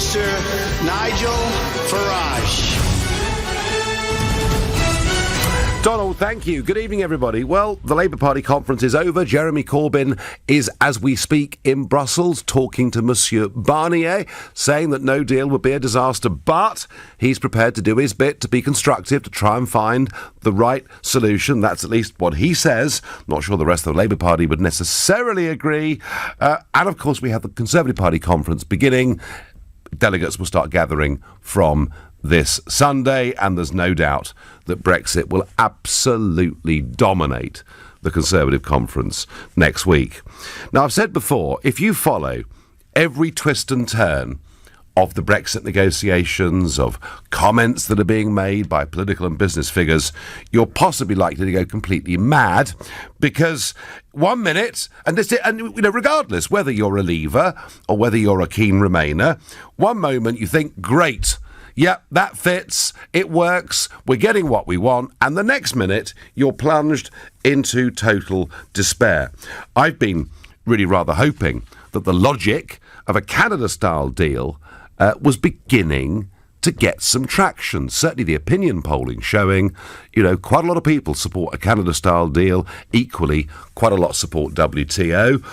Mr. Nigel Farage. Donald, thank you. Good evening, everybody. Well, the Labour Party conference is over. Jeremy Corbyn is, as we speak, in Brussels, talking to Monsieur Barnier, saying that no deal would be a disaster, but he's prepared to do his bit to be constructive, to try and find the right solution. That's at least what he says. Not sure the rest of the Labour Party would necessarily agree. And, of course, we have the Conservative Party conference beginning. Delegates will start gathering from this Sunday, and there's no doubt that Brexit will absolutely dominate the Conservative conference next week. Now, I've said before, if you follow every twist and turn of the Brexit negotiations, of comments that are being made by political and business figures, you're possibly likely to go completely mad, because 1 minute, and regardless whether you're a leaver or whether you're a keen Remainer, one moment you think, great, yep, that fits, it works, we're getting what we want, and the next minute you're plunged into total despair. I've been really rather hoping that the logic of a Canada-style deal was beginning to get some traction. Certainly the opinion polling showing, quite a lot of people support a Canada-style deal. Equally, quite a lot support WTO.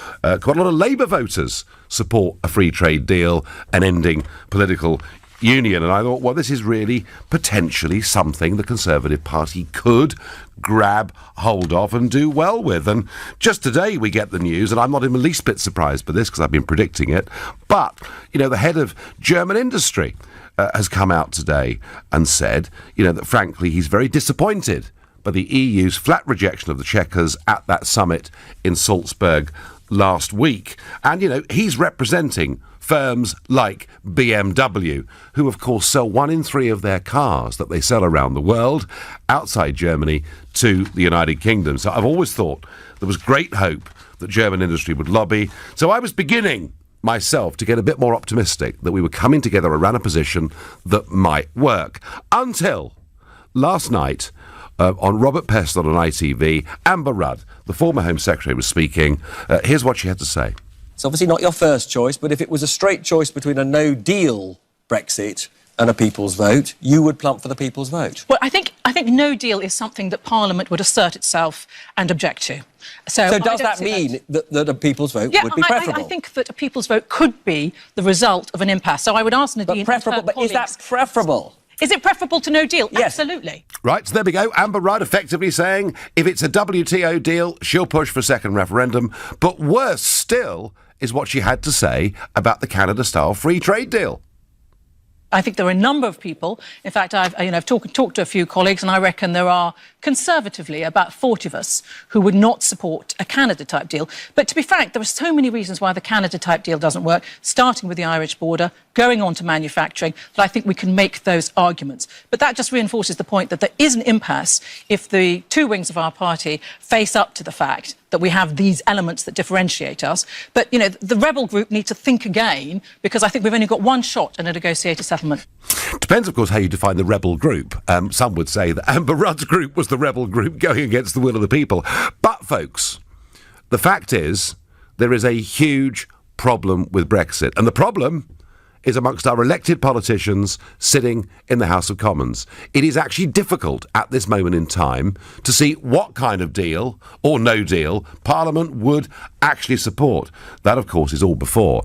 Quite a lot of Labour voters support a free trade deal and ending political union. And I thought, well, this is really potentially something the Conservative Party could grab hold of and do well with. And just today we get the news, and I'm not in the least bit surprised by this because I've been predicting it, but, the head of German industry has come out today and said, that frankly he's very disappointed by the EU's flat rejection of the Chequers at that summit in Salzburg last week. And, he's representing firms like BMW, who of course sell 1 in 3 of their cars that they sell around the world outside Germany to the United Kingdom. So I've always thought there was great hope that German industry would lobby. So I was beginning myself to get a bit more optimistic that we were coming together around a position that might work. Until last night, on Robert Pestle on ITV, Amber Rudd, the former Home Secretary, was speaking. Here's what she had to say. It's obviously not your first choice, but if it was a straight choice between a no-deal Brexit and a people's vote, you would plump for the people's vote. Well, I think no deal is something that Parliament would assert itself and object to. So does that mean that a people's vote would be preferable? I think that a people's vote could be the result of an impasse. So I would ask Nadine but is that preferable? Is it preferable to no deal? Yes. Absolutely. Right, so there we go. Amber Rudd effectively saying if it's a WTO deal, she'll push for a second referendum. But worse still is what she had to say about the Canada-style free trade deal. I think there are a number of people. In fact, I've talked to a few colleagues, and I reckon there are conservatively about 40 of us who would not support a Canada-type deal. But to be frank, there are so many reasons why the Canada-type deal doesn't work, starting with the Irish border, going on to manufacturing, that I think we can make those arguments. But that just reinforces the point that there is an impasse if the two wings of our party face up to the fact that we have these elements that differentiate us. But, the rebel group need to think again, because I think we've only got one shot at a negotiated settlement. Depends, of course, how you define the rebel group. Some would say that Amber Rudd's group was the rebel group going against the will of the people. But, folks, the fact is there is a huge problem with Brexit. And the problem is amongst our elected politicians sitting in the House of Commons. It is actually difficult at this moment in time to see what kind of deal or no deal Parliament would actually support. That, of course, is all before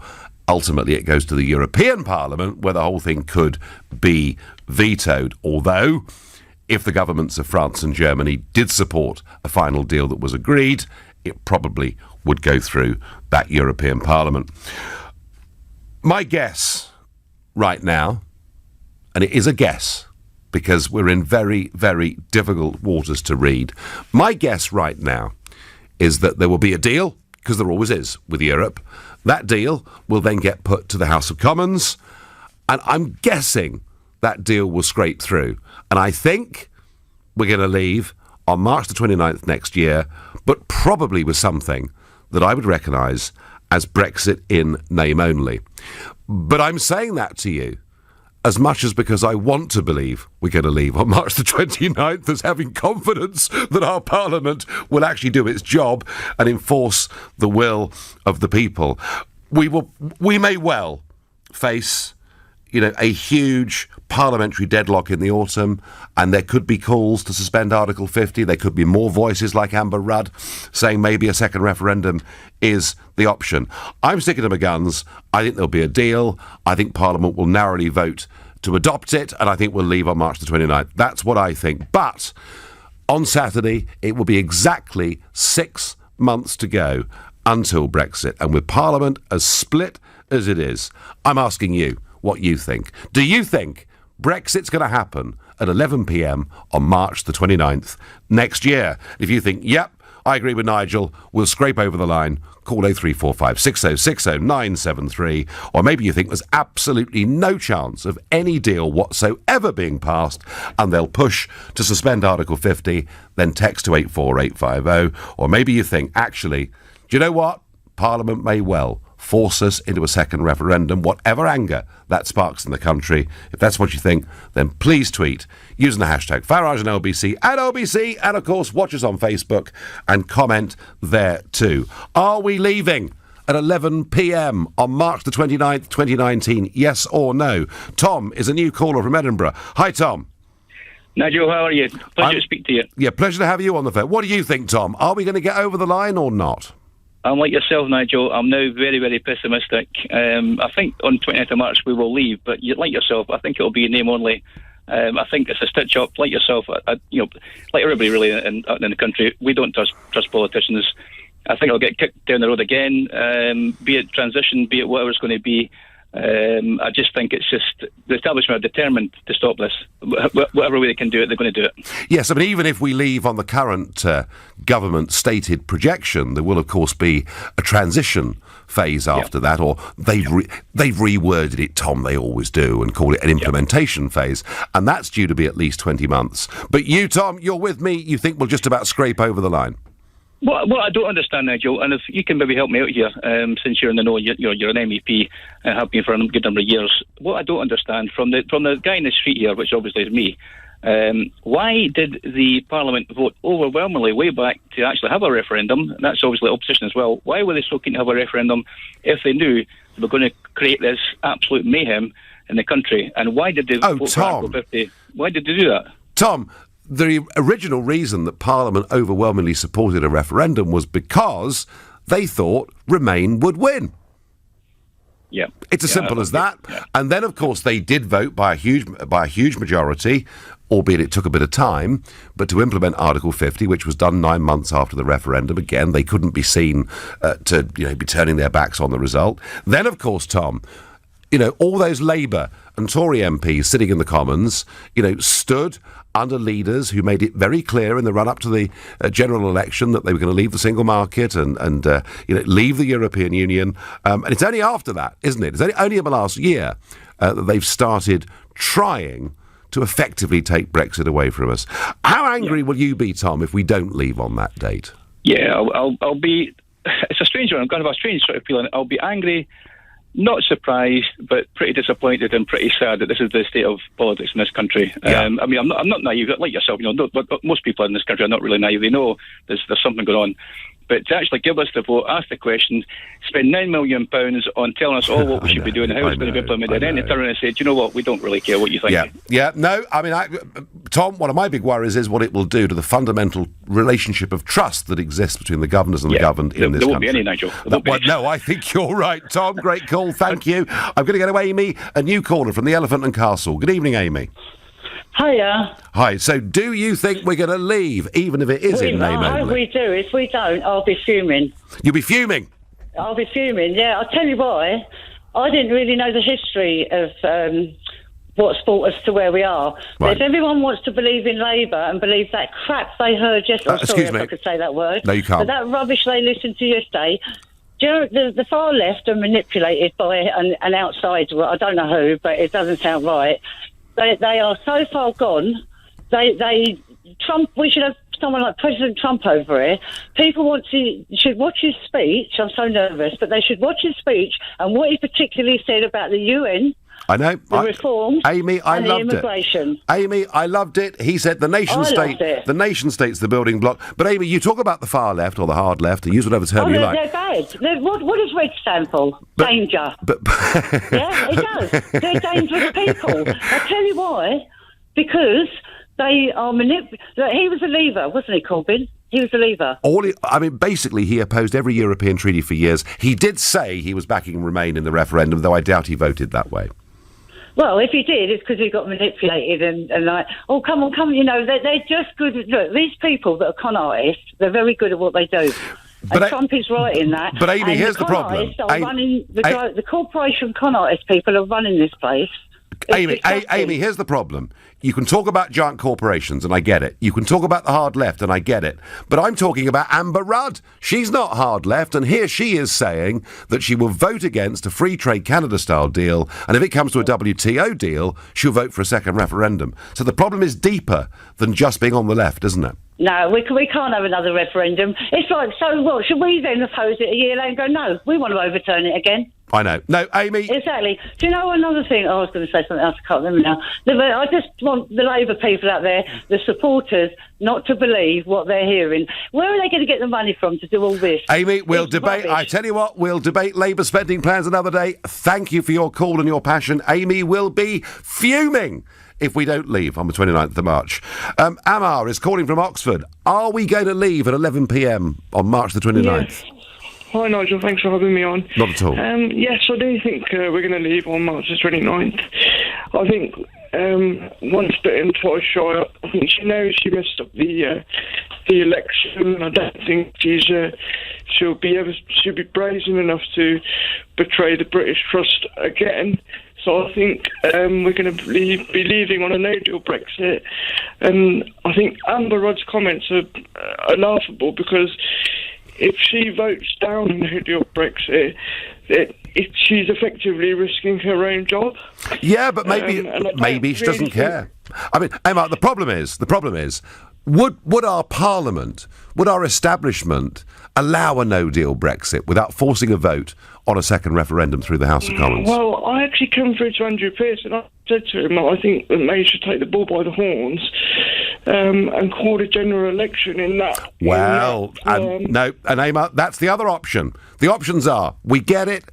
ultimately it goes to the European Parliament, where the whole thing could be vetoed. Although, if the governments of France and Germany did support a final deal that was agreed, it probably would go through that European Parliament. My guess right now, and it is a guess because we're in very, very difficult waters to read, my guess right now is that there will be a deal, because there always is with Europe. That deal will then get put to the House of Commons, and I'm guessing that deal will scrape through. And I think we're going to leave on March the 29th next year, but probably with something that I would recognise as Brexit in name only. But I'm saying that to you as much as because I want to believe we're going to leave on March the 29th, as having confidence that our Parliament will actually do its job and enforce the will of the people. We may well face a huge parliamentary deadlock in the autumn, and there could be calls to suspend Article 50. There could be more voices like Amber Rudd saying maybe a second referendum is the option. I'm sticking to my guns. I think there'll be a deal. I think Parliament will narrowly vote to adopt it, and I think we'll leave on March the 29th. That's what I think. But on Saturday, it will be exactly 6 months to go until Brexit. And with Parliament as split as it is, I'm asking you what you think. Do you think Brexit's going to happen at 11 p.m. on March the 29th next year? If you think, yep, I agree with Nigel, we'll scrape over the line, call 0345 6060 973. Or maybe you think there's absolutely no chance of any deal whatsoever being passed and they'll push to suspend Article 50, then text to 84850. Or maybe you think, actually, do you know what? Parliament may well force us into a second referendum, whatever anger that sparks in the country. If that's what you think, then please tweet using the hashtag Farage and LBC at LBC, and of course watch us on Facebook and comment there too. Are we leaving at 11 p.m. on March the 29th, 2019? Yes or no? Tom is a new caller from Edinburgh. Hi, Tom. Nigel, how are you? Pleasure to speak to you. Yeah, pleasure to have you on the phone. What do you think, Tom? Are we going to get over the line or not? I'm like yourself, Nigel. I'm now very, very pessimistic. I think on 29th of March we will leave, but like yourself, I think it will be name only. I think it's a stitch up. Like yourself, like everybody really in the country, we don't trust politicians. I think it'll get kicked down the road again, be it transition, be it whatever it's going to be. I just think it's just the establishment are determined to stop this. Whatever way they can do it, they're going to do it. Yes, I mean, even if we leave on the current government stated projection, there will, of course, be a transition phase after that, or they've reworded it, Tom, they always do, and call it an implementation phase, and that's due to be at least 20 months. But you, Tom, you're with me, you think we'll just about scrape over the line? What I don't understand, Nigel, and if you can maybe help me out here, since you're in the know, you're an MEP and have been for a good number of years. What I don't understand from the guy in the street here, which obviously is me, why did the Parliament vote overwhelmingly way back to actually have a referendum? And that's obviously opposition as well. Why were they so keen to have a referendum if they knew they were going to create this absolute mayhem in the country? And why did they vote for Article 50? Why did they do that? Tom, the original reason that Parliament overwhelmingly supported a referendum was because they thought Remain would win. Yeah, it's as simple as that. Yeah. And then, of course, they did vote by a huge majority, albeit it took a bit of time, but to implement Article 50, which was done 9 months after the referendum. Again, they couldn't be seen to be turning their backs on the result. Then, of course, Tom, all those Labour and Tory MPs sitting in the Commons, stood under leaders who made it very clear in the run-up to the general election that they were going to leave the single market and leave the European Union. And it's only after that, isn't it? It's only in the last year that they've started trying to effectively take Brexit away from us. How angry will you be, Tom, if we don't leave on that date? Yeah, I'll be... It's a strange one. I'm going to have a strange sort of feeling. I'll be angry, not surprised, but pretty disappointed and pretty sad that this is the state of politics in this country. Yeah. I mean, I'm not naive, like yourself. Most people in this country are not really naive. They know there's something going on. But to actually give us the vote, ask the questions, spend £9 million on telling us all what we should be doing, how it's going to be implemented, and then turn around and say, do you know what, we don't really care what you think. Yeah. No, I mean, Tom, one of my big worries is what it will do to the fundamental relationship of trust that exists between the governors and the governed in this country. There won't be any, Nigel. No, I think you're right, Tom. Great call, thank you. I'm going to go to Amy, a new caller from the Elephant and Castle. Good evening, Amy. Hiya. Hi, so do you think we're going to leave, even if it is in name only? I hope we do. If we don't, I'll be fuming. You'll be fuming? I'll be fuming, yeah. I'll tell you why. I didn't really know the history of what's brought us to where we are. Right. But if everyone wants to believe in Labour and believe that crap they heard yesterday... excuse me. If I could say that word. No, you can't. But that rubbish they listened to yesterday... The far left are manipulated by an outsider. I don't know who, but it doesn't sound right. They are so far gone. Trump. We should have someone like President Trump over here. People should watch his speech. I'm so nervous, but they should watch his speech and what he particularly said about the UN I know. The reforms Amy, I and loved the immigration. it. Amy, I loved it. He said the nation state. The nation state's the building block. But Amy, you talk about the far left or the hard left, or use whatever term you like. They're bad. What does red stand for? Danger. Yeah, it does. They're dangerous people. I'll tell you why. Because they are He was a leaver, wasn't he, Corbyn? He was a leaver. Basically, he opposed every European treaty for years. He did say he was backing Remain in the referendum, though I doubt he voted that way. Well, if he did, it's because he got manipulated and like, oh, come on. You know, they're just good. Look, these people that are con artists, they're very good at what they do. And Trump is right in that. But Amy, here's the problem. The corporation con artist people are running this place. Amy, here's the problem. You can talk about giant corporations, and I get it. You can talk about the hard left, and I get it. But I'm talking about Amber Rudd. She's not hard left, and here she is saying that she will vote against a free trade Canada-style deal, and if it comes to a WTO deal, she'll vote for a second referendum. So the problem is deeper than just being on the left, isn't it? No, we can't have another referendum. It's like, so what? Should we then oppose it a year later and go, no, we want to overturn it again? I know. No, Amy... Exactly. Do you know another thing? I was going to say something else, I can't remember now. I just want the Labour people out there, the supporters, not to believe what they're hearing. Where are they going to get the money from to do all this? Amy, we'll debate... I tell you what, we'll debate Labour spending plans another day. Thank you for your call and your passion. Amy will be fuming if we don't leave on the 29th of March. Amar is calling from Oxford. Are we going to leave at 11 p.m. on March the 29th? Yes. Hi, Nigel. Thanks for having me on. Not at all. Yes, I do think we're going to leave on March the 29th. I think once bitten, twice shy. I think she knows she messed up the election. I don't think she'll be brazen enough to betray the British trust again. So I think we're going to be leaving on a no-deal Brexit. And I think Amber Rudd's comments are laughable because if she votes down a no-deal Brexit, she's effectively risking her own job. Yeah, but maybe she doesn't care. I mean, Emma, the problem is, would our Parliament, would our establishment allow a no-deal Brexit without forcing a vote on a second referendum through the House of Commons? Well, I actually came through to Andrew Pearce and I said to him, I think that May should take the bull by the horns and call a general election in that. And Emma, that's the other option. The options are, we get it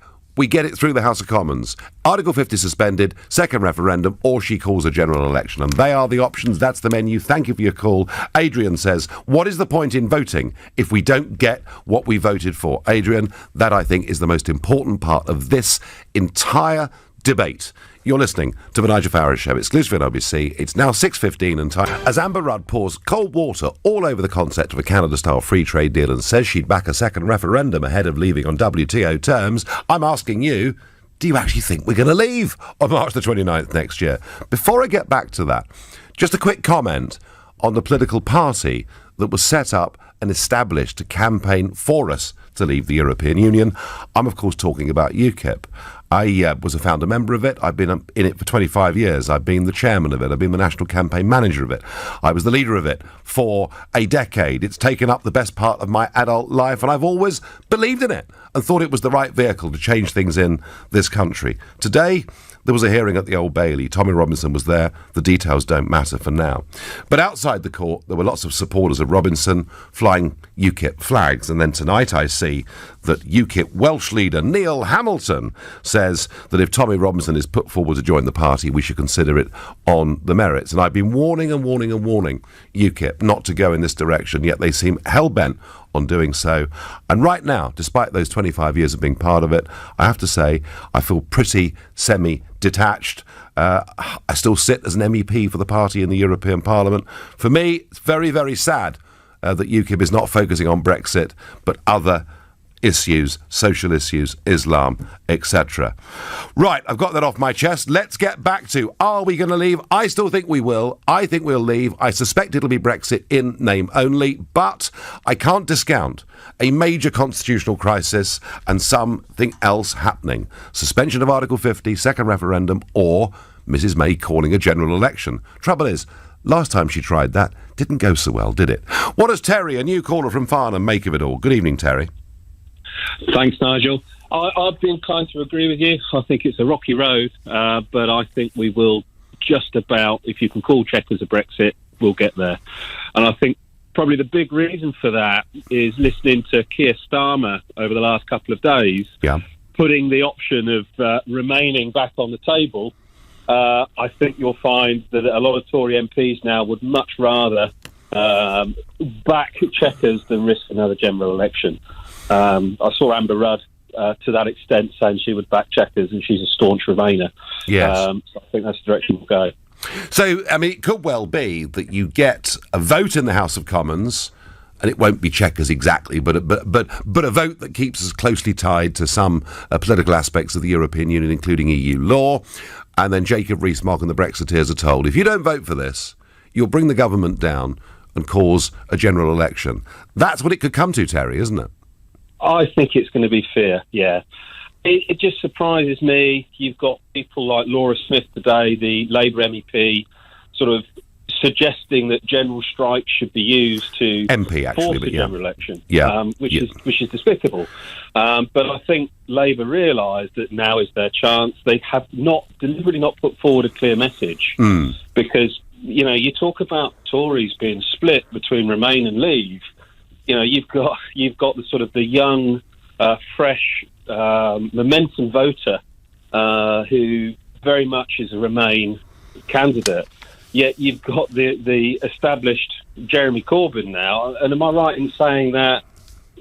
through the House of Commons, Article 50 suspended, second referendum, or she calls a general election. And they are the options. That's the menu. Thank you for your call. Adrian says, what is the point in voting if we don't get what we voted for? Adrian, that I think is the most important part of this entire debate. You're listening to the Nigel Farage Show, exclusively on LBC. It's now 6:15 and time. As Amber Rudd pours cold water all over the concept of a Canada-style free trade deal and says she'd back a second referendum ahead of leaving on WTO terms, I'm asking you, do you actually think we're going to leave on March the 29th next year? Before I get back to that, just a quick comment on the political party that was set up and established to campaign for us to leave the European Union. I'm, of course, talking about UKIP. I was a founder member of it. I've been in it for 25 years. I've been the chairman of it. I've been the national campaign manager of it. I was the leader of it for a decade. It's taken up the best part of my adult life, and I've always believed in it and thought it was the right vehicle to change things in this country. Today, there was a hearing at the Old Bailey. Tommy Robinson was there. The details don't matter for now. But outside the court, there were lots of supporters of Robinson flying UKIP flags. And then tonight I see that UKIP Welsh leader Neil Hamilton says that if Tommy Robinson is put forward to join the party, we should consider it on the merits. And I've been warning UKIP not to go in this direction, yet they seem hell-bent on doing so. And right now, despite those 25 years of being part of it, I have to say I feel pretty semi-detached. I still sit as an MEP for the party in the European Parliament. For me, it's very, very sad that UKIP is not focusing on Brexit, but other issues, social issues, Islam, etc. Right, I've got that off my chest. Let's get back to, are we going to leave? I still think we will. I think we'll leave. I suspect it'll be Brexit in name only, but I can't discount a major constitutional crisis and something else happening. Suspension of Article 50, second referendum, or Mrs May calling a general election. Trouble is, last time she tried that, didn't go so well, did it? What does Terry, a new caller from Farnham, make of it all? Good evening, Terry. Thanks, Nigel. I've been inclined to agree with you. I think it's a rocky road, but I think we will just about, if you can call Chequers a Brexit, we'll get there. And I think probably the big reason for that is listening to Keir Starmer over the last couple of days, putting the option of remaining back on the table. I think you'll find that a lot of Tory MPs now would much rather back Chequers than risk another general election. I saw Amber Rudd to that extent saying she would back Chequers, and she's a staunch Remainer. Yes. So I think that's the direction we'll go. So, I mean, it could well be that you get a vote in the House of Commons, and it won't be Chequers exactly, but a vote that keeps us closely tied to some political aspects of the European Union, including EU law. And then Jacob Rees-Mogg and the Brexiteers are told, if you don't vote for this, you'll bring the government down and cause a general election. That's what it could come to, Terry, isn't it? I think it's going to be fear, yeah. It just surprises me. You've got people like Laura Smith today, the Labour MEP, sort of suggesting that general strikes should be used to force a general election, which is despicable. But I think Labour realise that now is their chance. They have deliberately not put forward a clear message because, you know, you talk about Tories being split between Remain and Leave. You know, you've got the sort of the young, fresh, momentum voter who very much is a Remain candidate. Yet you've got the established Jeremy Corbyn now, and am I right in saying that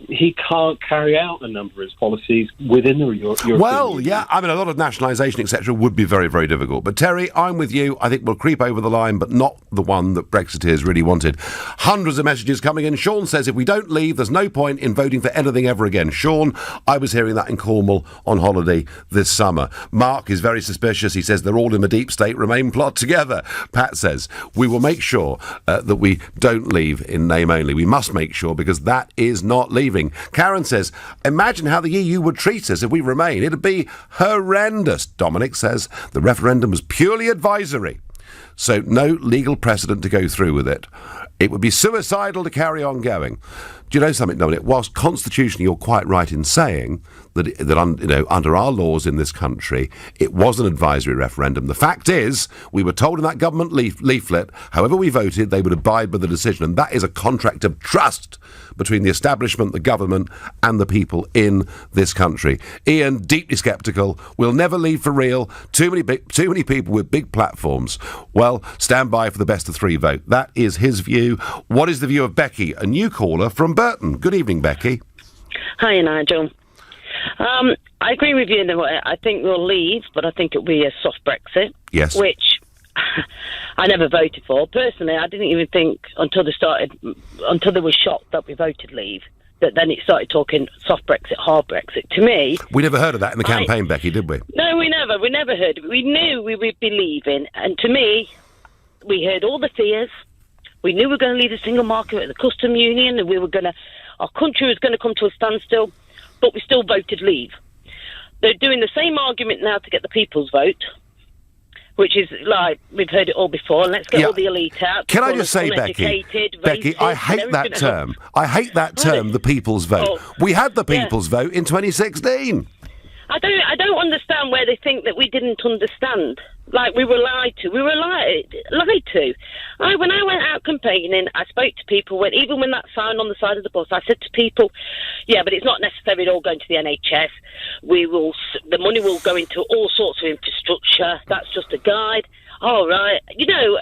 he can't carry out a number of his policies within the European Union? Yeah, I mean, a lot of nationalisation, etc., would be very, very difficult. But, Terry, I'm with you. I think we'll creep over the line, but not the one that Brexiteers really wanted. Hundreds of messages coming in. Sean says, if we don't leave, there's no point in voting for anything ever again. Sean, I was hearing that in Cornwall on holiday this summer. Mark is very suspicious. He says they're all in the deep state Remain plot together. Pat says, we will make sure that we don't leave in name only. We must make sure, because that is not leaving. Karen says, imagine how the EU would treat us if we remain. It'd be horrendous. Dominic says, the referendum was purely advisory, so no legal precedent to go through with it. It would be suicidal to carry on going. Do you know something, Dominic? Whilst constitutionally you're quite right in saying that under our laws in this country, it was an advisory referendum. The fact is, we were told in that government leaflet, however we voted, they would abide by the decision. And that is a contract of trust between the establishment, the government, and the people in this country. Ian, deeply sceptical. We'll never leave for real. Too many people with big platforms. Well, stand by for the best of three vote. That is his view. What is the view of Becky, a new caller from Burton? Good evening, Becky. Hi, Nigel. I agree with you in a way. I think we'll leave, but I think it'll be a soft Brexit. Yes. Which I never voted for. Personally, I didn't even think until they were shocked that we voted leave, that then it started talking soft Brexit, hard Brexit. To me... We never heard of that in the campaign, Becky, did we? No, we never heard of it. We knew we would be leaving, and to me, we heard all the fears. We knew we were going to leave the single market, the custom union, and our country was going to come to a standstill, but we still voted leave. They're doing the same argument now to get the people's vote, which is like, we've heard it all before, and let's get all the elite out. Can I just say, Becky, I hate that term. I hate that term, the people's vote. Oh, we had the people's vote in 2016. I don't understand where they think that we didn't understand. Like, we were lied to. We were lied to. When I went out campaigning, I spoke to people, even when that sign on the side of the bus, I said to people, yeah, but it's not necessarily all going to the NHS. The money will go into all sorts of infrastructure. That's just a guide. All right. You know,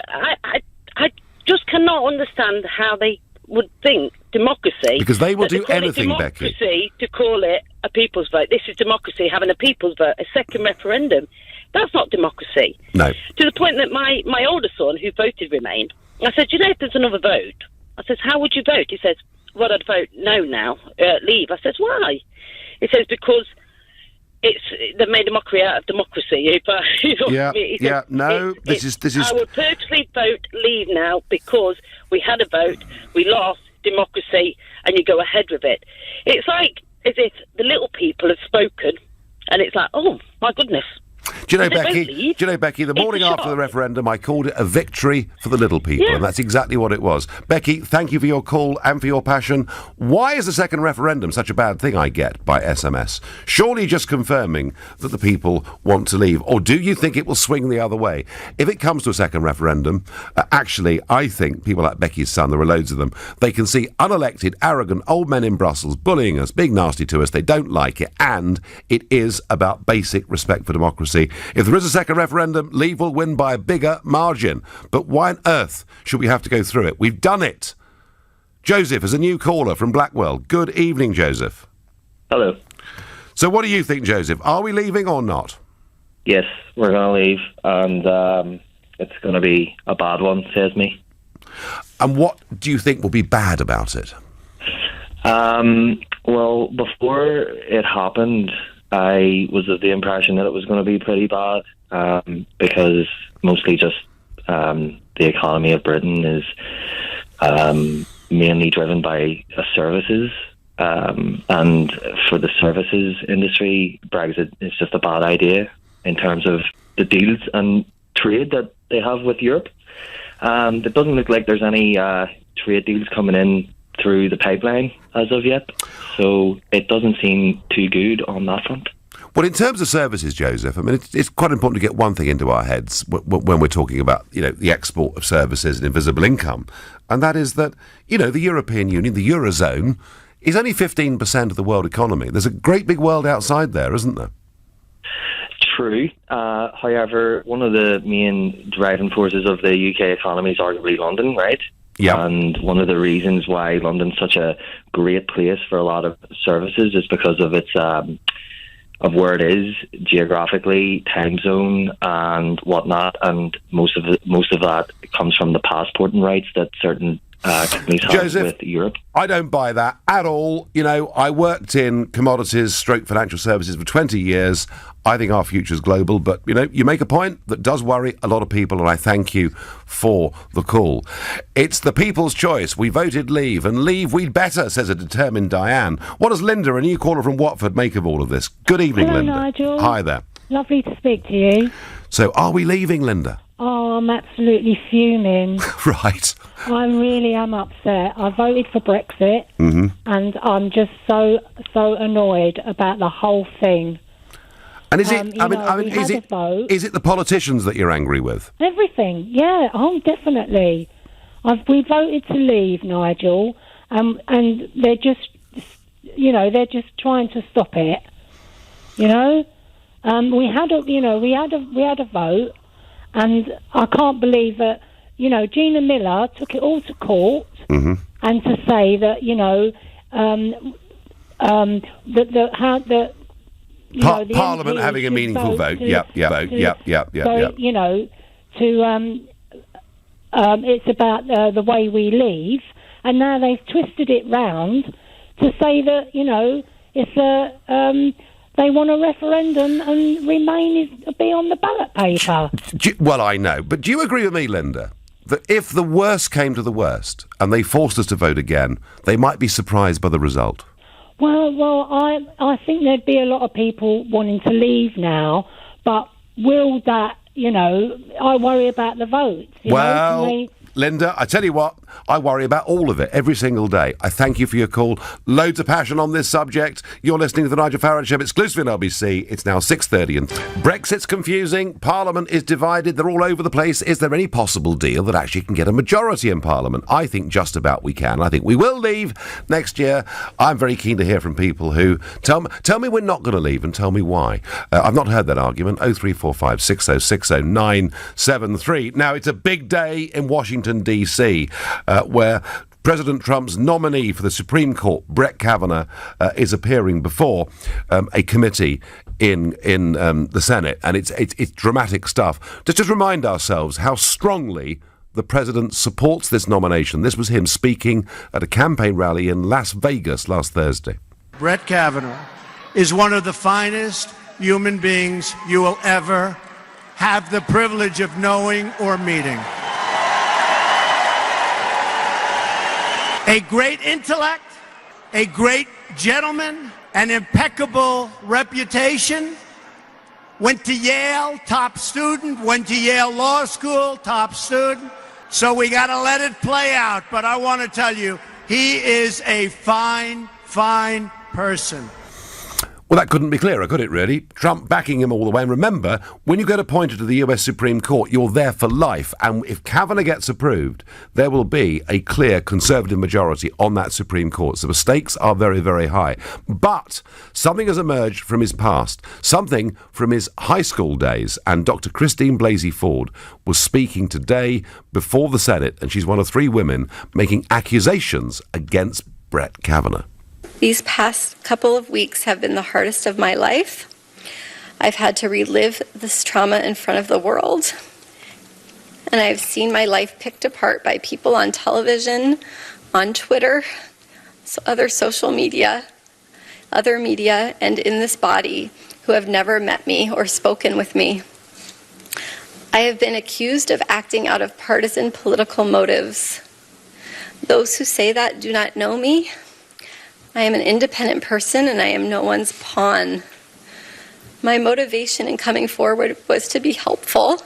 I just cannot understand how they would think democracy... Because they will do anything, Becky. To call it a people's vote. This is democracy, having a people's vote, a second referendum. That's not democracy. No. To the point that my older son, who voted Remain, I said, you know, if there's another vote, I says, how would you vote? He says, well, I'd vote no now, leave. I says, why? He says, because they've made a mockery out of democracy. This is... I would purposely vote leave now because we had a vote, we lost democracy, and you go ahead with it. It's like as if the little people have spoken, and it's like, oh, my goodness, Do you know, They won't Becky? leave. Do you know, Becky? The It's a morning after the shock. referendum, I called it a victory for the little people, Yeah. and that's exactly what it was. Becky, thank you for your call and for your passion. Why is the second referendum such a bad thing? I get by SMS. Surely just confirming that the people want to leave, or do you think it will swing the other way? If it comes to a second referendum, actually, I think people like Becky's son, there are loads of them. They can see unelected, arrogant old men in Brussels bullying us, being nasty to us. They don't like it, and it is about basic respect for democracy. If there is a second referendum, Leave will win by a bigger margin. But why on earth should we have to go through it? We've done it. Joseph is a new caller from Blackwell. Good evening, Joseph. Hello. So what do you think, Joseph? Are we leaving or not? Yes, we're going to leave, and it's going to be a bad one, says me. And what do you think will be bad about it? Well, before it happened, I was of the impression that it was going to be pretty bad, because mostly just the economy of Britain is mainly driven by services, and for the services industry, Brexit is just a bad idea in terms of the deals and trade that they have with Europe. It doesn't look like there's any trade deals coming in through the pipeline as of yet, so it doesn't seem too good on that front. Well, in terms of services, Joseph, I mean, it's quite important to get one thing into our heads when we're talking about, the export of services and invisible income, and that is that, the European Union, the Eurozone, is only 15% of the world economy. There's a great big world outside there, isn't there? True. However, one of the main driving forces of the UK economy is arguably London, right? Yeah. And one of the reasons why London's such a great place for a lot of services is because of its of where it is geographically, time zone, and whatnot. And most of that comes from the passporting rights that certain companies have Joseph, with Europe. I don't buy that at all. I worked in commodities / financial services for 20 years. I think our future's global, but, you make a point that does worry a lot of people, and I thank you for the call. It's the people's choice. We voted leave, and leave we'd better, says a determined Diane. What does Linda, a new caller from Watford, make of all of this? Good evening, Hello, Linda. Nigel. Hi there. Lovely to speak to you. So, are we leaving, Linda? Oh, I'm absolutely fuming. Right. I really am upset. I voted for Brexit, and I'm just so annoyed about the whole thing. And is it? Vote. Is it the politicians that you're angry with? Everything, yeah. Oh, definitely. We voted to leave, Nigel, and they're just, they're just trying to stop it. We had a vote, and I can't believe that. Gina Miller took it all to court, and to say that Parliament having a meaningful vote. It's about the way we leave, and now they've twisted it round to say that it's they want a referendum and be on the ballot paper. Well, I know, but do you agree with me, Linda, that if the worst came to the worst and they forced us to vote again, they might be surprised by the result? Well, I think there'd be a lot of people wanting to leave now, but will that, I worry about the votes. Linda, I tell you what, I worry about all of it every single day. I thank you for your call. Loads of passion on this subject. You're listening to the Nigel Farage Show exclusively on LBC. It's now 6:30 and Brexit's confusing. Parliament is divided. They're all over the place. Is there any possible deal that actually can get a majority in Parliament? I think just about we can. I think we will leave next year. I'm very keen to hear from people who tell me we're not going to leave and tell me why. I've not heard that argument. 0345 6060 973. Now, it's a big day in Washington, D.C., where President Trump's nominee for the Supreme Court, Brett Kavanaugh, is appearing before a committee in the Senate, and it's dramatic stuff. Just remind ourselves how strongly the president supports this nomination. This was him speaking at a campaign rally in Las Vegas last Thursday. Brett Kavanaugh is one of the finest human beings you will ever have the privilege of knowing or meeting. A great intellect, a great gentleman, an impeccable reputation, Went to Yale, top student. Went to Yale Law School, top student. So we got to let it play out. But I want to tell you, he is a fine, fine person. Well, that couldn't be clearer, could it, really? Trump backing him all the way. And remember, when you get appointed to the US Supreme Court, you're there for life. And if Kavanaugh gets approved, there will be a clear Conservative majority on that Supreme Court. So the stakes are very, very high. But something has emerged from his past, something from his high school days. And Dr. Christine Blasey Ford was speaking today before the Senate, and she's one of 3 women making accusations against Brett Kavanaugh. These past couple of weeks have been the hardest of my life. I've had to relive this trauma in front of the world. And I've seen my life picked apart by people on television, on Twitter, other social media, other media, and in this body who have never met me or spoken with me. I have been accused of acting out of partisan political motives. Those who say that do not know me. I am an independent person and I am no one's pawn. My motivation in coming forward was to be helpful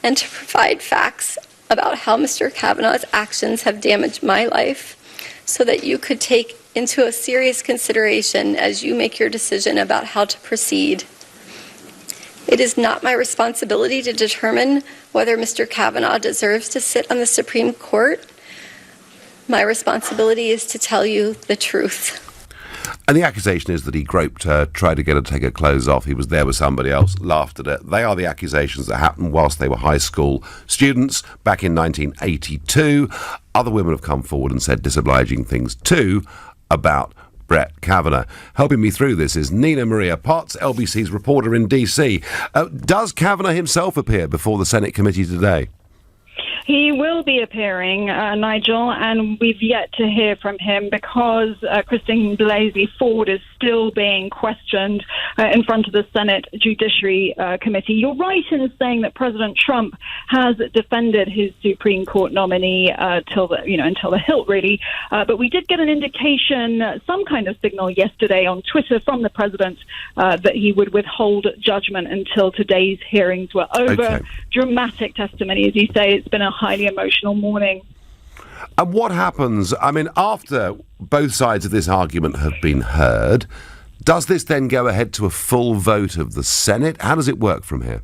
and to provide facts about how Mr. Kavanaugh's actions have damaged my life so that you could take into a serious consideration as you make your decision about how to proceed. It is not my responsibility to determine whether Mr. Kavanaugh deserves to sit on the Supreme Court. My responsibility is to tell you the truth. And the accusation is that he groped her, tried to get her to take her clothes off. He was there with somebody else, laughed at it. They are the accusations that happened whilst they were high school students back in 1982. Other women have come forward and said disobliging things too about Brett Kavanaugh. Helping me through this is Nina Maria Potts, LBC's reporter in DC. Does Kavanaugh himself appear before the Senate committee today? He will be appearing, Nigel, and we've yet to hear from him because Christine Blasey Ford is still being questioned in front of the Senate Judiciary Committee. You're right in saying that President Trump has defended his Supreme Court nominee until the hilt, really. But we did get an indication, some kind of signal yesterday on Twitter from the president that he would withhold judgment until today's hearings were over. Okay. Dramatic testimony, as you say. It's been a highly emotional morning. And what happens, I mean, after both sides of this argument have been heard, does this then go ahead to a full vote of the Senate? How does it work from here?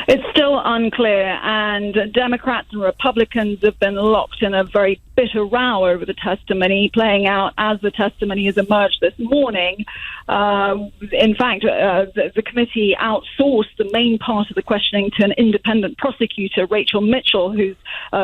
It's still unclear, and Democrats and Republicans have been locked in a very bitter row over the testimony, playing out as the testimony has emerged this morning. In fact, the committee outsourced the main part of the questioning to an independent prosecutor, Rachel Mitchell, who's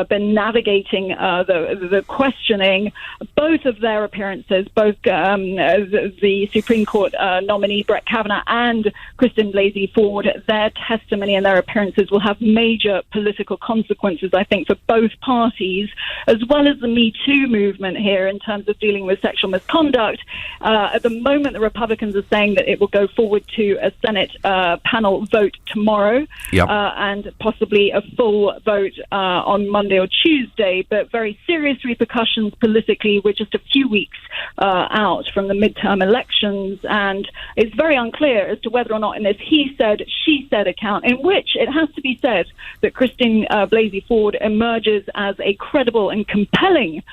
been navigating the questioning. Both of their appearances, both the Supreme Court nominee Brett Kavanaugh and Christine Blasey Ford, their testimony and their appearances will have major political consequences, I think, for both parties, as well as the Me Too movement here in terms of dealing with sexual misconduct. At the moment, the Republicans are saying that it will go forward to a Senate panel vote tomorrow, and possibly a full vote on Monday or Tuesday, but very serious repercussions politically. We're just a few weeks out from the midterm elections, and it's very unclear as to whether or not in this he said, she said account, in which it has to be said that Christine Blasey Ford emerges as a credible and compelling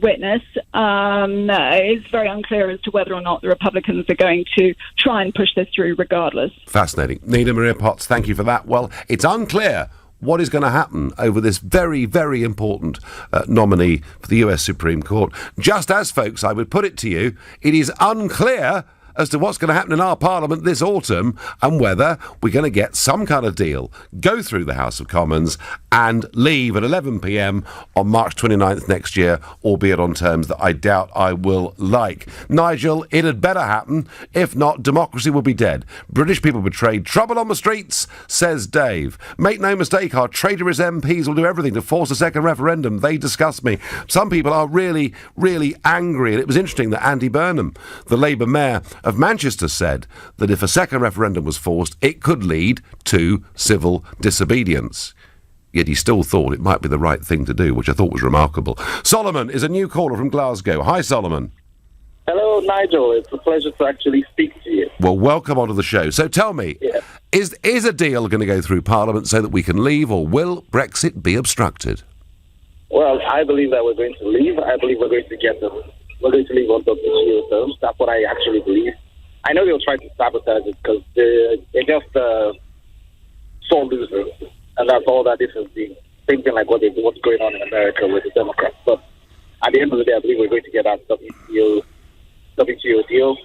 witness. It's very unclear as to whether or not the Republicans are going to try and push this through regardless. Fascinating. Nina Maria Potts, thank you for that. Well, it's unclear what is going to happen over this very, very important nominee for the US Supreme Court. Just as, folks, I would put it to you, it is unclear as to what's going to happen in our Parliament this autumn and whether we're going to get some kind of deal, go through the House of Commons and leave at 11 p.m. on March 29th next year, albeit on terms that I doubt I will like. Nigel, it had better happen. If not, democracy will be dead. British people betrayed. Trouble on the streets, says Dave. Make no mistake, our traitorous MPs will do everything to force a second referendum. They disgust me. Some people are really, really angry. And it was interesting that Andy Burnham, the Labour mayor of Manchester, said that if a second referendum was forced, it could lead to civil disobedience. Yet he still thought it might be the right thing to do, which I thought was remarkable. Solomon is a new caller from Glasgow. Hi, Solomon. Hello, Nigel. It's a pleasure to actually speak to you. Well, welcome onto the show. So tell me, is a deal going to go through Parliament so that we can leave, or will Brexit be obstructed? Well, I believe that we're going to leave. I believe we're going to get them. We're going to leave on WTO terms. That's what I actually believe. I know they'll try to sabotage it because they're just sore losers, and that's all that this has been. Thinking like what's going on in America with the Democrats. But at the end of the day, I believe we're going to get that WTO deal.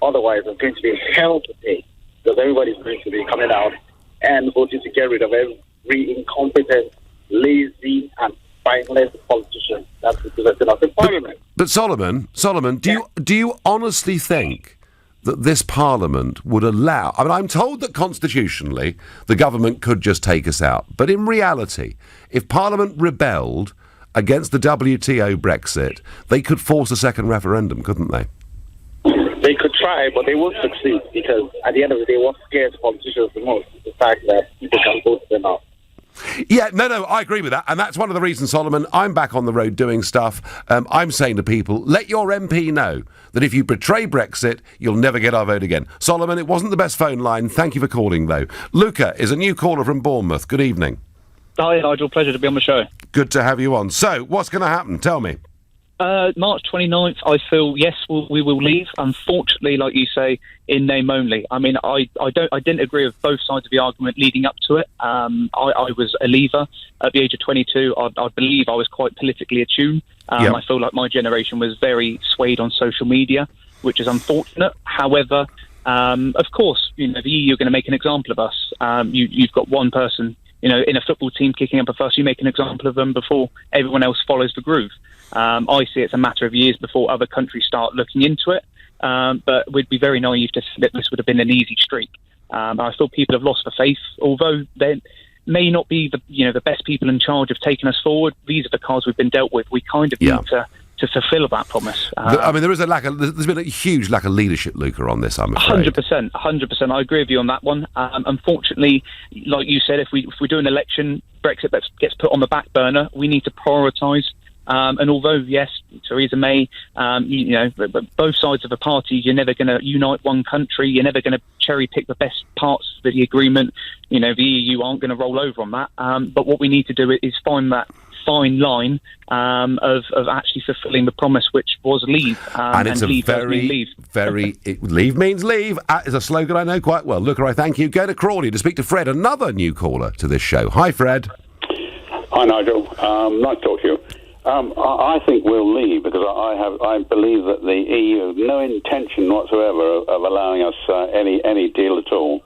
Otherwise, it's going to be hell to pay because everybody's going to be coming out and voting to get rid of every incompetent, lazy, and spineless politician that's represented us in Parliament. But Solomon, do you honestly think that this Parliament would allow... I mean, I'm told that constitutionally the government could just take us out. But in reality, if Parliament rebelled against the WTO Brexit, they could force a second referendum, couldn't they? They could try, but they won't succeed because at the end of the day, what scares politicians the most is the fact that people can vote them out. Yeah, no, I agree with that. And that's one of the reasons, Solomon, I'm back on the road doing stuff. I'm saying to people, let your MP know that if you betray Brexit, you'll never get our vote again. Solomon, it wasn't the best phone line. Thank you for calling, though. Luca is a new caller from Bournemouth. Good evening. Hi, Nigel. Pleasure to be on the show. Good to have you on. So, what's going to happen? Tell me. March 29th, I feel, yes, we will leave. Unfortunately, like you say, in name only. I mean, I didn't agree with both sides of the argument leading up to it. I was a leaver at the age of 22. I believe I was quite politically attuned. I feel like my generation was very swayed on social media, which is unfortunate. However, of course, the EU are going to make an example of us. You've got one person, in a football team kicking up a fuss. You make an example of them before everyone else follows the groove. I see it's a matter of years before other countries start looking into it. But we'd be very naive to think that this would have been an easy streak. I feel people have lost the faith, although they may not be the best people in charge of taking us forward. These are the cards we've been dealt with. We kind of need to fulfil that promise. I mean, there's been a huge lack of leadership, Luca, on this, I'm afraid. 100%. I agree with you on that one. Unfortunately, like you said, if we do an election, Brexit gets put on the back burner. We need to prioritise. And although, yes, Theresa May, both sides of the party, you're never going to unite one country. You're never going to cherry pick the best parts of the agreement. The EU aren't going to roll over on that. But what we need to do is find that fine line of actually fulfilling the promise, which was leave. And it's leave leave means leave. Is a slogan I know quite well. Luca, I thank you. Go to Crawley to speak to Fred, another new caller to this show. Hi, Fred. Hi, Nigel. Nice to talk to you. I think we'll leave because I believe that the EU have no intention whatsoever of allowing us any deal at all.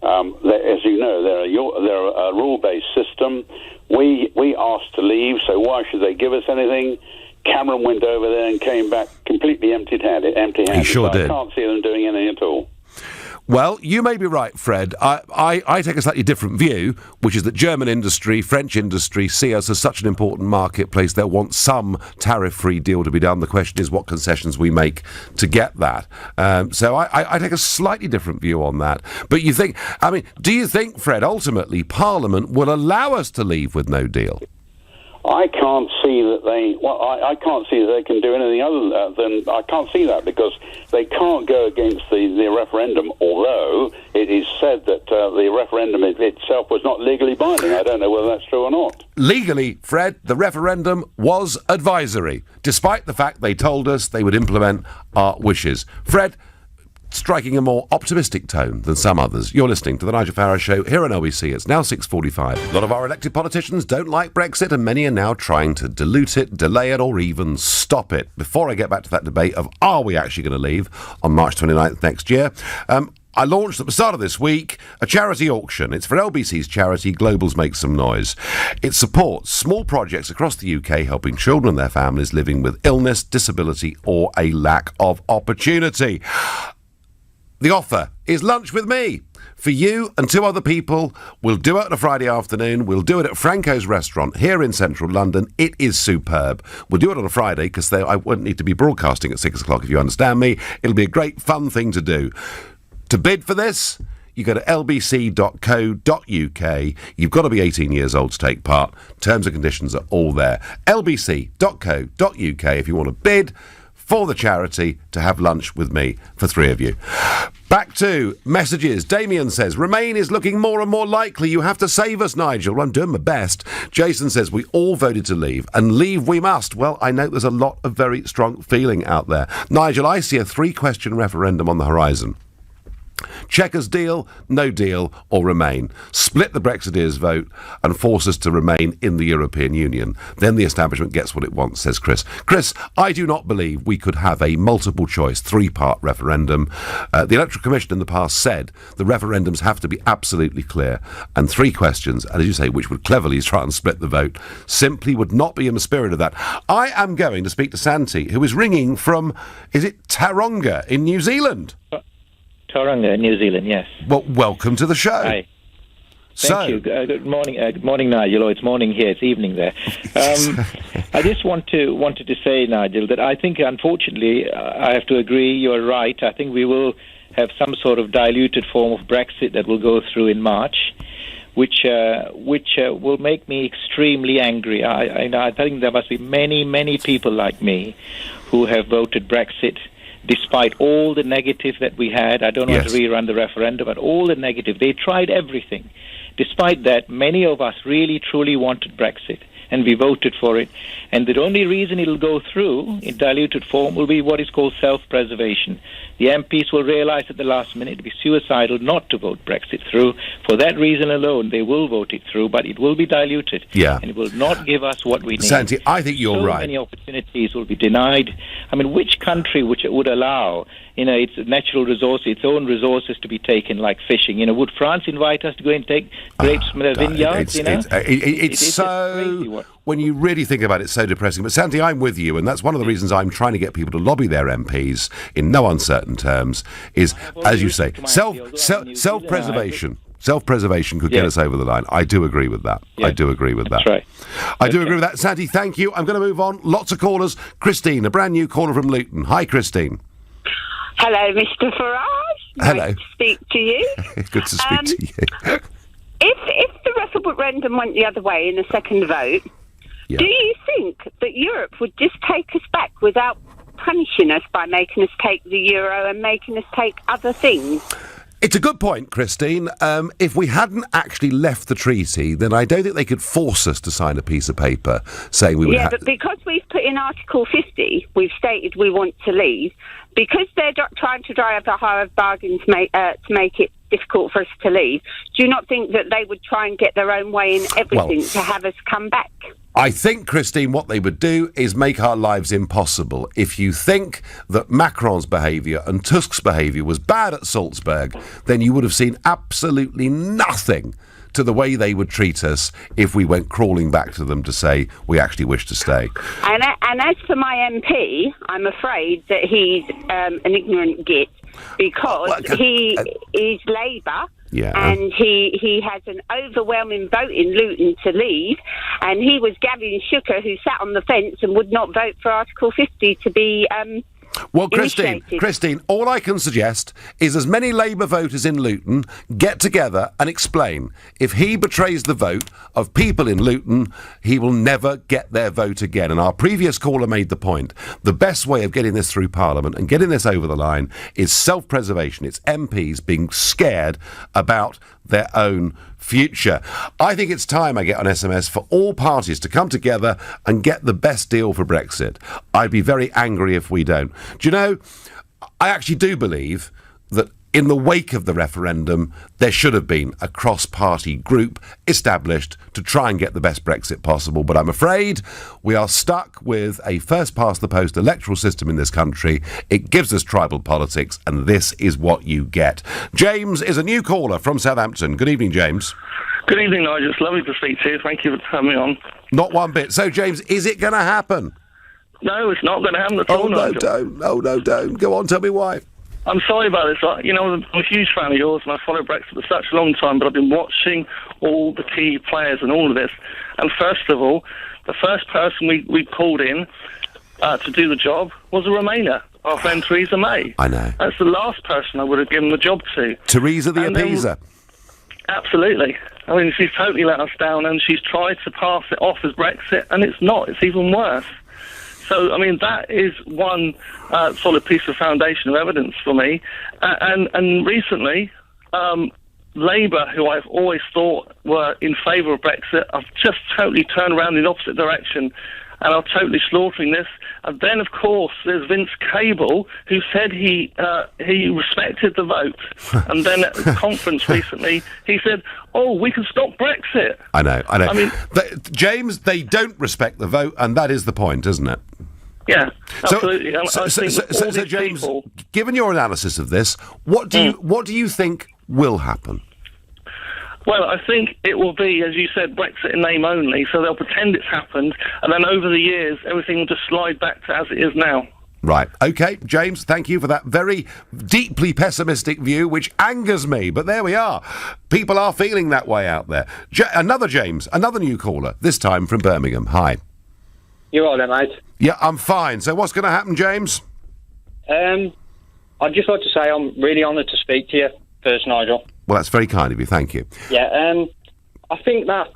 As you know, they're a rule-based system. We asked to leave, so why should they give us anything? Cameron went over there and came back completely empty-handed. He sure did. I can't see them doing anything at all. Well, you may be right, Fred. I take a slightly different view, which is that German industry, French industry see us as such an important marketplace. They'll want some tariff-free deal to be done. The question is what concessions we make to get that. So I take a slightly different view on that. But do you think, Fred, ultimately Parliament will allow us to leave with no deal? I can't see that I can't see that they can do anything other than I can't see that because they can't go against the referendum, although it is said that the referendum itself was not legally binding. I don't know whether that's true or not. Legally, Fred, the referendum was advisory, despite the fact they told us they would implement our wishes. Fred, striking a more optimistic tone than some others. You're listening to the Nigel Farage Show here on LBC. It's now 6:45. A lot of our elected politicians don't like Brexit, and many are now trying to dilute it, delay it, or even stop it. Before I get back to that debate of are we actually going to leave on March 29th next year, I launched at the start of this week a charity auction. It's for LBC's charity Globals Make Some Noise. It supports small projects across the UK helping children and their families living with illness, disability, or a lack of opportunity. The offer is lunch with me. For you and two other people, we'll do it on a Friday afternoon. We'll do it at Franco's restaurant here in central London. It is superb. We'll do it on a Friday because I wouldn't need to be broadcasting at 6 o'clock, if you understand me. It'll be a great, fun thing to do. To bid for this, you go to lbc.co.uk. You've got to be 18 years old to take part. Terms and conditions are all there. lbc.co.uk if you want to bid for the charity to have lunch with me for 3 of you. Back to messages. Damien says, Remain is looking more and more likely. You have to save us, Nigel. Well, I'm doing my best. Jason says, we all voted to leave, and leave we must. Well, I know there's a lot of very strong feeling out there. Nigel, I see a 3-question referendum on the horizon. Chequers deal, no deal, or remain. Split the Brexiteers' vote and force us to remain in the European Union. Then the establishment gets what it wants, says Chris. Chris, I do not believe we could have a multiple-choice, 3-part referendum. The Electoral Commission in the past said the referendums have to be absolutely clear, and 3 questions, and as you say, which would cleverly try and split the vote, simply would not be in the spirit of that. I am going to speak to Santi, who is ringing from, is it Taronga in New Zealand? Taronga, New Zealand, yes. Well, welcome to the show. Hi. Thank you. Good morning, Nigel. Oh, it's morning here. It's evening there. I just wanted to say, Nigel, that I think, unfortunately, I have to agree. You're right. I think we will have some sort of diluted form of Brexit that will go through in March, which will make me extremely angry. I think there must be many people like me who have voted Brexit. Despite all the negative that we had, I don't want to rerun the referendum, but all the negative, they tried everything. Despite that, many of us really, truly wanted Brexit, and we voted for it. And the only reason it'll go through in diluted form will be what is called self-preservation. The MPs will realise at the last minute it will be suicidal not to vote Brexit through. For that reason alone, they will vote it through, but it will be diluted. Yeah. And it will not give us what we need. Santi, I think you're right. So many opportunities will be denied. I mean, which country would allow, its natural resources, its own resources to be taken, like fishing? Would France invite us to go and take grapes from their vineyards? It's so... When you really think about it, it's so depressing. But Santi, I'm with you, and that's one of the reasons I'm trying to get people to lobby their MPs in no uncertain terms, is, as you say, self-preservation. Self-preservation could get us over the line. I do agree with that. Yeah, I do agree with that. Right. I do agree with that. Santi, thank you. I'm going to move on. Lots of callers. Christine, a brand new caller from Luton. Hi, Christine. Hello, Mr. Farage. Hello. Nice to speak to you. Good to speak to you. If the referendum went the other way in the second vote, do you think that Europe would just take us back without punishing us by making us take the euro and making us take other things? It's a good point, Christine. If we hadn't actually left the treaty, then I don't think they could force us to sign a piece of paper saying we would have... Yeah, but because we've put in Article 50, we've stated we want to leave, because they're trying to drive a higher bargain to make it difficult for us to leave, do you not think that they would try and get their own way in everything to have us come back? I think, Christine, what they would do is make our lives impossible. If you think that Macron's behaviour and Tusk's behaviour was bad at Salzburg, then you would have seen absolutely nothing to the way they would treat us if we went crawling back to them to say we actually wish to stay. And as for my MP, I'm afraid that he's an ignorant git, because he is Labour. Yeah. And he has an overwhelming vote in Luton to leave, and he was Gavin Shooker, who sat on the fence and would not vote for Article 50 to be Well, Christine, all I can suggest is as many Labour voters in Luton get together and explain. If he betrays the vote of people in Luton, he will never get their vote again. And our previous caller made the point. The best way of getting this through Parliament and getting this over the line is self-preservation. It's MPs being scared about their own future. I think it's time, I get on SMS, for all parties to come together and get the best deal for Brexit. I'd be very angry if we don't. Do you know, I actually do believe that in the wake of the referendum, there should have been a cross-party group established to try and get the best Brexit possible. But I'm afraid we are stuck with a first-past-the-post electoral system in this country. It gives us tribal politics, and this is what you get. James is a new caller from Southampton. Good evening, James. Good evening, Nigel. It's lovely to speak to you. Thank you for having me on. Not one bit. So, James, is it going to happen? No, it's not going to happen at all, Nigel. Don't. No, don't. Go on, tell me why. I'm sorry about this. I'm a huge fan of yours, and I followed Brexit for such a long time, but I've been watching all the key players and all of this. And first of all, the first person we called in to do the job was a Remainer, our friend Theresa May. I know. That's the last person I would have given the job to. Theresa the Appeaser. Absolutely. I mean, she's totally let us down, and she's tried to pass it off as Brexit, and it's not. It's even worse. So, I mean, that is one solid piece of foundation of evidence for me. And recently, Labour, who I've always thought were in favour of Brexit, have just totally turned around in the opposite direction and are totally slaughtering this. And then, of course, there's Vince Cable, who said he respected the vote. And then at a conference recently, he said, "Oh, we can stop Brexit." I know. I mean, James, they don't respect the vote, and that is the point, isn't it? Yeah, absolutely. So, James, given your analysis of this, what do you think will happen? Well, I think it will be, as you said, Brexit in name only, so they'll pretend it's happened, and then over the years, everything will just slide back to as it is now. Right. OK, James, thank you for that very deeply pessimistic view, which angers me, but there we are. People are feeling that way out there. Another James, another new caller, this time from Birmingham. Hi. You all right, mate? Yeah, I'm fine. So what's going to happen, James? I'd just like to say I'm really honoured to speak to you first, Nigel. Well, that's very kind of you. Thank you. Yeah, I think that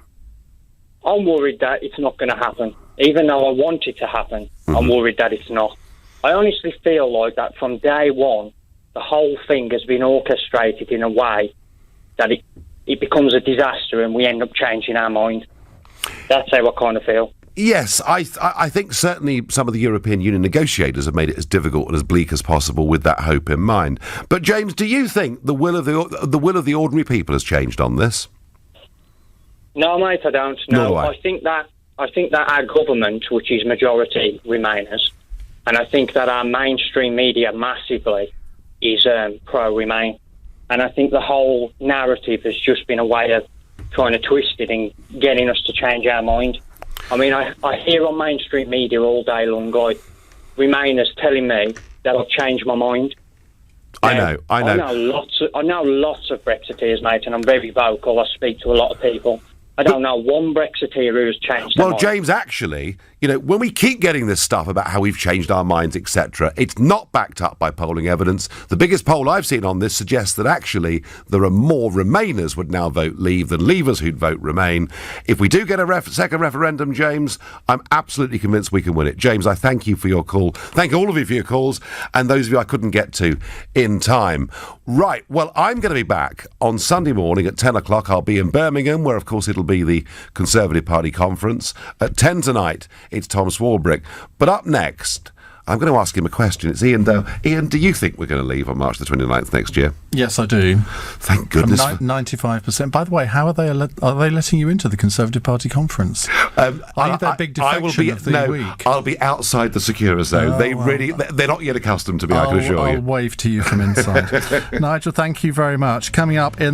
I'm worried that it's not going to happen. Even though I want it to happen, I'm worried that it's not. I honestly feel like that from day one, the whole thing has been orchestrated in a way that it becomes a disaster and we end up changing our mind. That's how I kind of feel. Yes, I think certainly some of the European Union negotiators have made it as difficult and as bleak as possible with that hope in mind. But James, do you think the will of the ordinary people has changed on this? No, mate, I don't. No, I think that our government, which is majority Remainers, and I think that our mainstream media massively is pro-Remain, and I think the whole narrative has just been a way of trying to twist it and getting us to change our mind. I mean, I hear on mainstream media all day long, Remainers telling me that I've changed my mind. I know. I know lots of Brexiteers, mate, and I'm very vocal. I speak to a lot of people. I don't know one Brexiteer who has changed their mind. James, actually, when we keep getting this stuff about how we've changed our minds, etc., it's not backed up by polling evidence. The biggest poll I've seen on this suggests that actually there are more Remainers would now vote Leave than Leavers who'd vote Remain. If we do get a second referendum, James, I'm absolutely convinced we can win it. James, I thank you for your call. Thank all of you for your calls, and those of you I couldn't get to in time. Right, well, I'm going to be back on Sunday morning at 10 o'clock. I'll be in Birmingham, where, of course, it'll be the Conservative Party conference. At 10 tonight, it's Tom Swarbrick. But up next, I'm going to ask him a question. It's Ian Dale. Ian, do you think we're going to leave on March the 29th next year? Yes, I do. Thank goodness. 95%. By the way, how are they letting you into the Conservative Party conference? Are you their big defection of the week? I'll be outside the secure zone. They're not yet accustomed to me, I can assure you. I'll wave to you from inside. Nigel, thank you very much. Coming up in